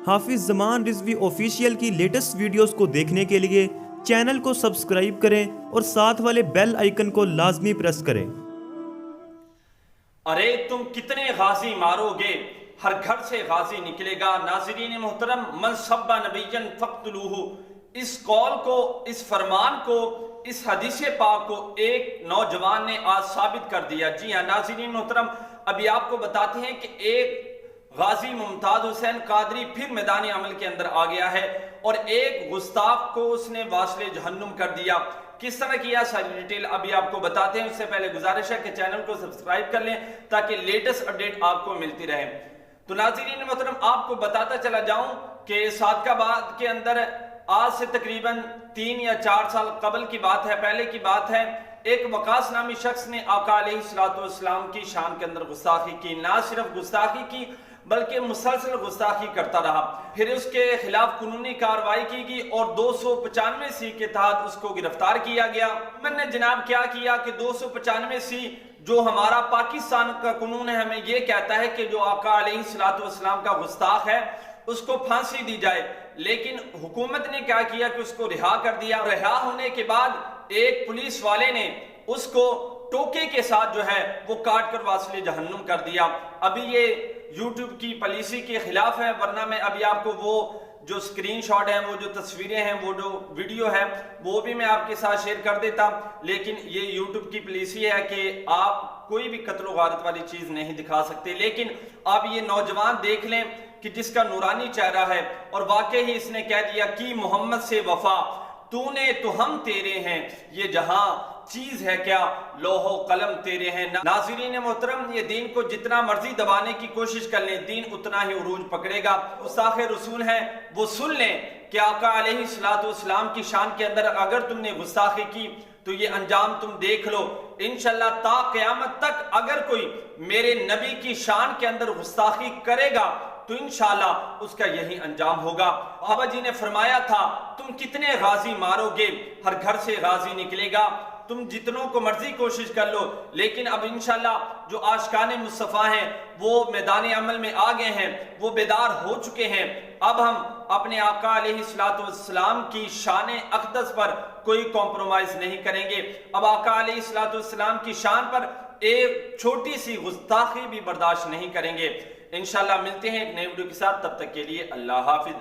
حافظ زمان رضوی آفیشیل کی latest videos کو دیکھنے کے لیے چینل کو سبسکرائب کریں اور ساتھ والے بیل آئیکن کو لازمی پریس کریں۔ ارے تم کتنے غازی مارو گے، ہر گھر سے غازی نکلے گا۔ ناظرین محترم، من سب نبیًا فاقتلوہ، اس قول کو، اس فرمان کو، اس حدیث پاک کو ایک نوجوان نے آج ثابت کر دیا۔ جی ہاں ناظرین محترم، ابھی آپ کو بتاتے ہیں کہ ایک غازی ممتاز حسین قادری پھر میدان عمل کے اندر آ گیا ہے اور ایک گستاخ کو اس نے واصل جہنم کر دیا۔ کس طرح کیا ساری ڈیٹیل ابھی آپ کو بتاتے ہیں۔ اس سے پہلے گزارش ہے کہ چینل کو سبسکرائب کر لیں تاکہ لیٹسٹ اپڈیٹ آپ کو ملتی رہے۔ تو ناظرین محترم، آپ کو بتاتا چلا جاؤں کہ صادق آباد کے اندر آج سے تقریباً 3 یا 4 سال قبل کی بات ہے، پہلے کی بات ہے، ایک وقاص نامی شخص نے آقا علیہ السلام کی شان کے اندر گستاخی کی۔ نہ صرف گستاخی کی بلکہ مسلسل گستاخی کرتا رہا۔ پھر اس کے خلاف قانونی کارروائی کی گئی اور 295 سی کے تحت اس کو گرفتار کیا گیا۔ میں نے جناب کیا کیا کہ 295 سی جو ہمارا پاکستان کا قانون ہے ہمیں یہ کہتا ہے کہ جو آقا علیہ السلام کا گستاخ ہے اس کو پھانسی دی جائے، لیکن حکومت نے کیا کیا کہ اس کو رہا کر دیا۔ رہا ہونے کے بعد ایک پولیس والے نے اس کو ٹوکے کے ساتھ جو ہے وہ کاٹ کر واصل جہنم کر دیا۔ ابھی یہ یوٹیوب کی پالیسی کے خلاف ہے، ورنہ میں ابھی آپ کو وہ جو سکرین شاٹ ہیں، وہ جو تصویریں ہیں، وہ جو ویڈیو ہے وہ بھی میں آپ کے ساتھ شیئر کر دیتا، لیکن یہ یوٹیوب کی پالیسی ہے کہ آپ کوئی بھی قتل و غارت والی چیز نہیں دکھا سکتے۔ لیکن آپ یہ نوجوان دیکھ لیں کہ جس کا نورانی چہرہ ہے اور واقعی اس نے کہہ دیا کہ محمد سے وفا تو نے تو ہم تیرے ہیں، یہ جہاں چیز ہے کیا لوح و قلم تیرے ہیں۔ ناظرین محترم، یہ دین کو جتنا مرضی دبانے کی کوشش کر لیں دین اتنا ہی عروج پکڑے گا۔ گستاخ رسول ہیں وہ سن لیں کہ آقا علیہ السلام کی شان کے اندر اگر تم نے گستاخی کی تو یہ انجام تم دیکھ لو۔ انشاءاللہ تا قیامت تک اگر کوئی میرے نبی کی شان کے اندر گستاخی کرے گا تو انشاءاللہ اس کا یہی انجام ہوگا۔ بابا جی نے فرمایا تھا تم کتنے غازی مارو گے، ہر گھر سے غازی نکلے گا۔ تم جتنوں کو مرضی کوشش کر لو، لیکن اب انشاءاللہ جو عاشقان مصطفیٰ ہیں وہ میدان عمل میں آ گئے ہیں، وہ بیدار ہو چکے ہیں۔ اب ہم اپنے آقا علیہ السلام کی شان اقدس پر کوئی کمپرومائز نہیں کریں گے۔ اب آقا علیہ السلام کی شان پر ایک چھوٹی سی گستاخی بھی برداشت نہیں کریں گے۔ انشاءاللہ ملتے ہیں ایک نئے ویڈیو کے ساتھ، تب تک کے لیے اللہ حافظ۔